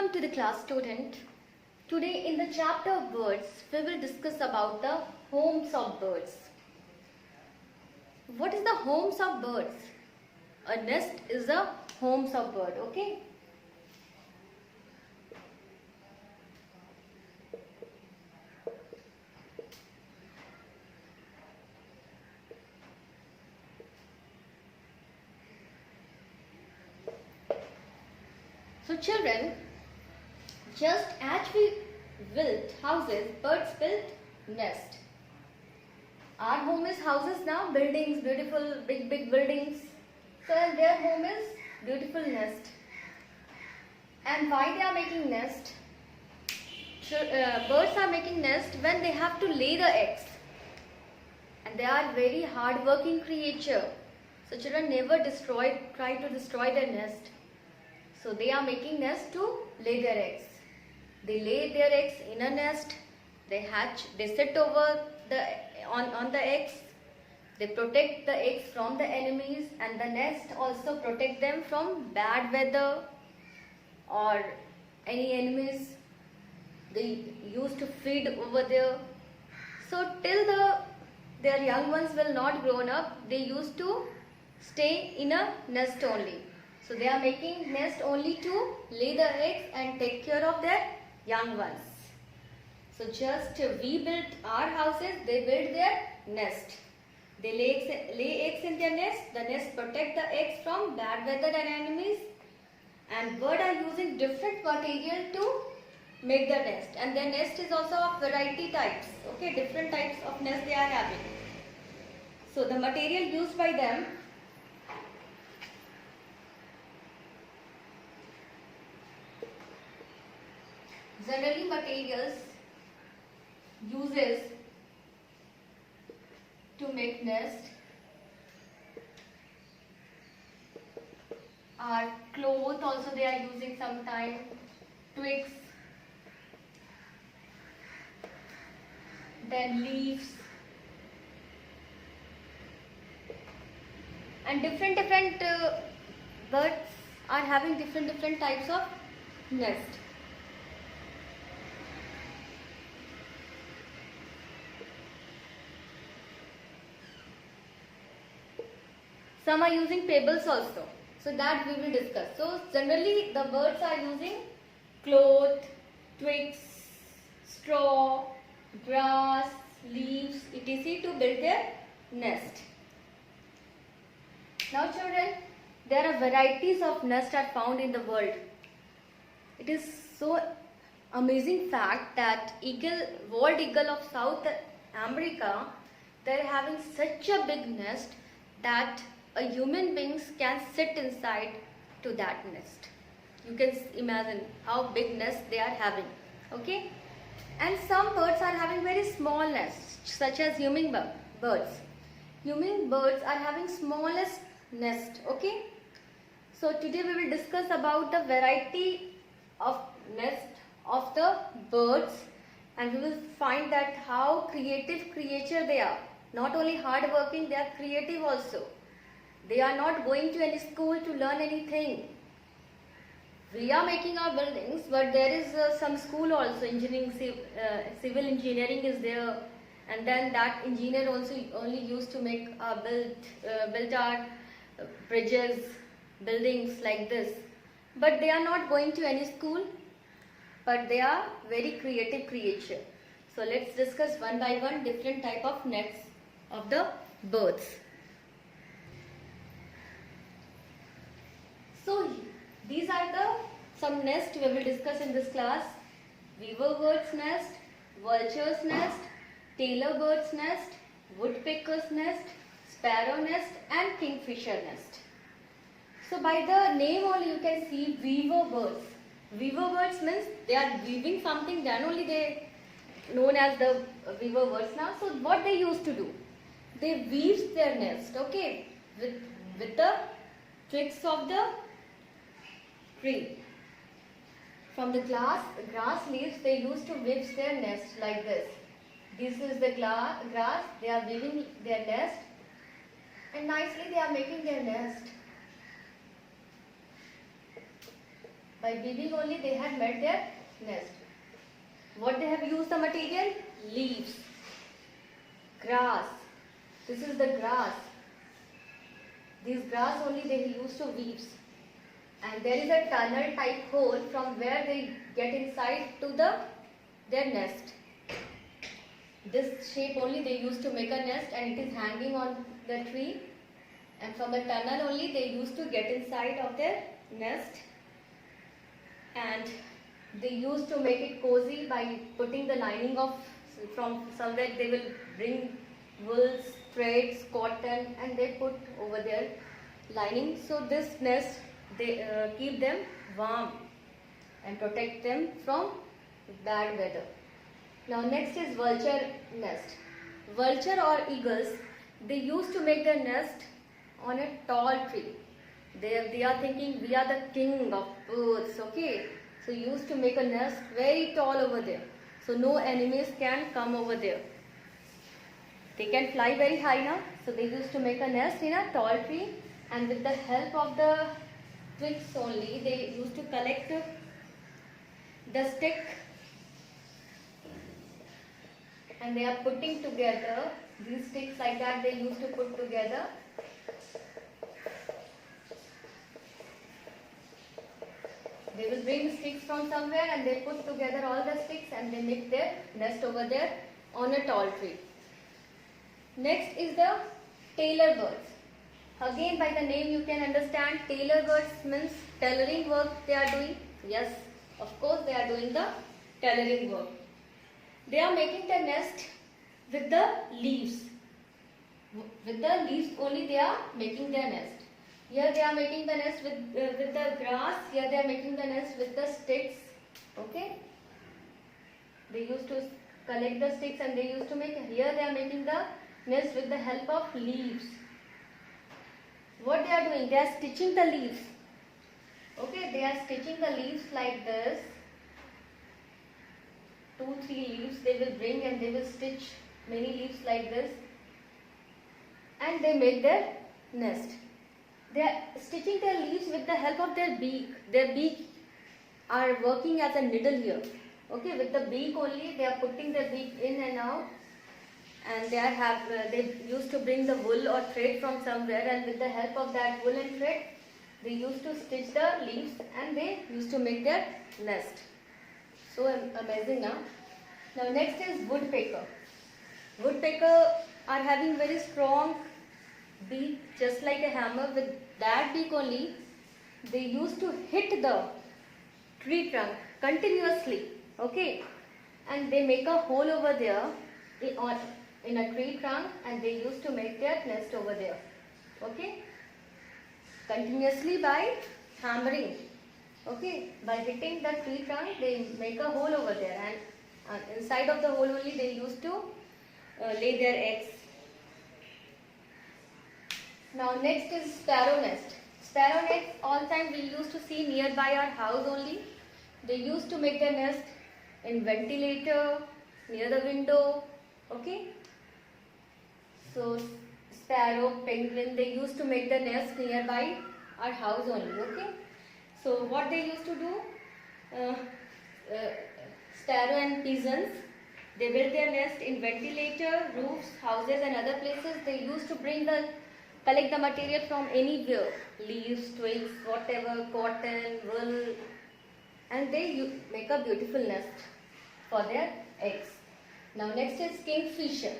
Welcome to the class, student. Today in the chapter of birds, we will discuss about the homes of birds. What is the homes of birds? A nest is the homes of bird, okay? So children, just as we built houses, birds built nest. Our home is houses now, buildings, beautiful big buildings. So their home is beautiful nest. And why they are making nest? Birds are making nest when they have to lay the eggs. And they are very hard working creature. So children never try to destroy their nest. So they are making nest to lay their eggs. They lay their eggs in a nest. They hatch. They sit over on the eggs. They protect the eggs from the enemies, and the nest also protect them from bad weather or any enemies. They used to feed over there. So till their young ones will not grown up, they used to stay in a nest only. So they are making nest only to lay the eggs and take care of their young ones. So just we built our houses, they build their nest. They lay eggs in their nest. The nest protect the eggs from bad weather and enemies. And birds are using different material to make the nest. And their nest is also of variety types. Okay, different types of nest they are having. So the material used by them, generally materials uses to make nest are cloth, also they are using sometime, twigs, then leaves, and different birds are having different types of nest. Some are using pebbles also, so that we will discuss. So generally the birds are using cloth, twigs, straw, grass, leaves, etc. to build their nest. Now children, there are varieties of nests are found in the world. It is so amazing fact that bald eagle of South America, they are having such a big nest that a human beings can sit inside to that nest. You can imagine how big nest they are having. Okay, and some birds are having very small nests, such as hummingbirds. Hummingbirds are having smallest nest. Okay, so today we will discuss about the variety of nest of the birds, and we will find that how creative creature they are. Not only hard working, they are creative also. They are not going to any school to learn anything. We are making our buildings, but there is some school also, engineering, civil engineering is there, and then that engineer also only used to make build our bridges, buildings like this. But they are not going to any school, but they are very creative creature. So let's discuss one by one different type of nests of the birds. So these are some nests we will discuss in this class. Weaver bird's nest, vulture's nest, tailor bird's nest, woodpecker's nest, sparrow nest, and kingfisher nest. So by the name only you can see weaver birds. Weaver birds means they are weaving something, then only they known as the weaver birds now. So what they used to do? They weave their nest, okay, with the twigs of the tree. From the grass leaves, they used to weave their nest like this. This is the grass, they are weaving their nest, and nicely they are making their nest. By weaving only they had made their nest. What they have used the material? Leaves, grass. This is the grass. This grass only they used to weave. And there is a tunnel type hole from where they get inside to their nest. This shape only they used to make a nest, and it is hanging on the tree. And from the tunnel only they used to get inside of their nest. And they used to make it cozy by putting the lining of, from somewhere they will bring wools, threads, cotton, and they put over their lining. So this nest they keep them warm and protect them from bad weather. Now next is vulture nest. Vulture or eagles, they used to make their nest on a tall tree. They are thinking we are the king of birds, okay? So used to make a nest very tall over there. So no enemies can come over there. They can fly very high now. So they used to make a nest in a tall tree, and with the help of the twigs only, they used to collect the stick, and they are putting together these sticks like that. They used to put together. They will bring sticks from somewhere and they put together all the sticks and they make their nest over there on a tall tree. Next is the tailor birds. Again, by the name you can understand, tailor birds means tailoring work they are doing. Yes, of course they are doing the tailoring work. They are making the nest with the leaves. With the leaves only they are making their nest. Here they are making the nest with the grass. Here they are making the nest with the sticks. Okay. They used to collect the sticks and they used to make. Here they are making the nest with the help of leaves. What they are doing? They are stitching the leaves. Okay. They are stitching the leaves like this. 2-3 leaves they will bring and they will stitch many leaves like this. And they make their nest. They are stitching their leaves with the help of their beak. Their beak are working as a needle here. Okay, with the beak only they are putting their beak in and out, and they used to bring the wool or thread from somewhere, and with the help of that wool and thread they used to stitch the leaves and they used to make their nest. So amazing now. Now next is woodpecker. Woodpecker are having very strong beak, just like a hammer. With that beak only they used to hit the tree trunk continuously, okay, and they make a hole over there in a tree trunk and they used to make their nest over there, okay, continuously by hammering, okay, by hitting the tree trunk they make a hole over there, and inside of the hole only they used to lay their eggs. Now next is sparrow nest. Sparrow nest all time we used to see nearby our house only. They used to make their nest in ventilator, near the window, okay. So sparrow, penguin, they used to make the nest nearby our house only, okay. So what they used to do, sparrow and pigeons, they build their nest in ventilator, roofs, houses and other places. They used to collect the material from anywhere, leaves, twigs, whatever, cotton, wool, and they make a beautiful nest for their eggs. Now next is kingfisher.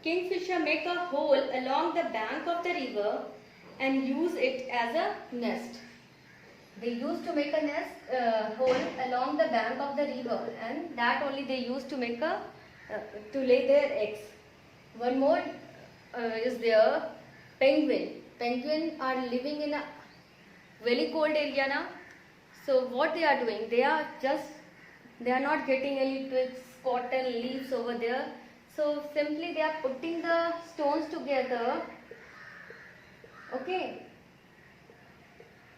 Kingfisher make a hole along the bank of the river and use it as a nest. They used to make a nest hole along the bank of the river, and that only they used to make to lay their eggs. One more is there. Penguin. Penguin are living in a very cold area now. So what they are doing? They are not getting any twigs, cotton, leaves over there. So simply they are putting the stones together. Okay.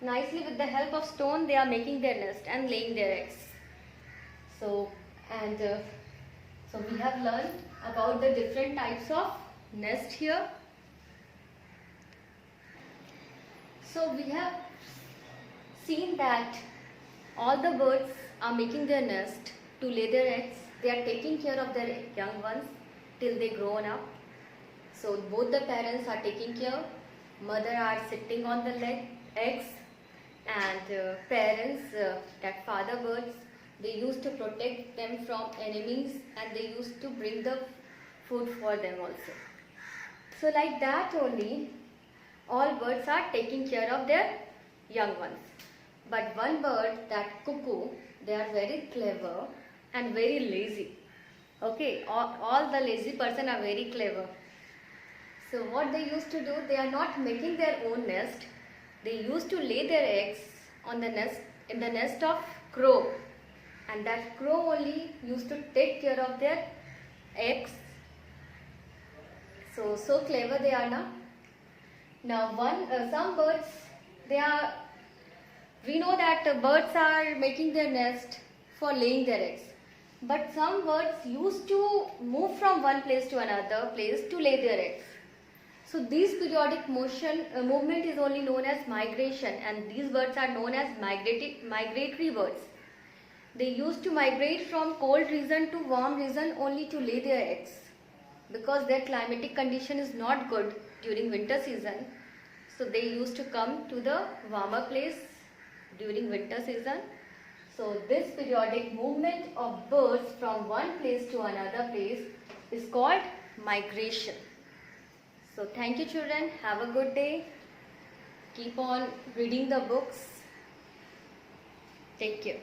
Nicely with the help of stone they are making their nest and laying their eggs. So we have learned about the different types of nest here. So we have seen that all the birds are making their nest to lay their eggs. They are taking care of their young ones till they grown up. So both the parents are taking care. Mother are sitting on the eggs, and parents, that father birds, they used to protect them from enemies, and they used to bring the food for them also. So like that only, all birds are taking care of their young ones. But one bird, that cuckoo, they are very clever and very lazy. Okay, all the lazy person are very clever. So what they used to do, they are not making their own nest. They used to lay their eggs on the nest, in the nest of crow, and that crow only used to take care of their eggs. So clever they are now. Now some birds, we know that birds are making their nest for laying their eggs. But some birds used to move from one place to another place to lay their eggs. So this periodic movement is only known as migration, and these birds are known as migratory birds. They used to migrate from cold region to warm region only to lay their eggs, because their climatic condition is not good during winter season. So they used to come to the warmer place during winter season. So this periodic movement of birds from one place to another place is called migration. So thank you children, have a good day. Keep on reading the books. Take care.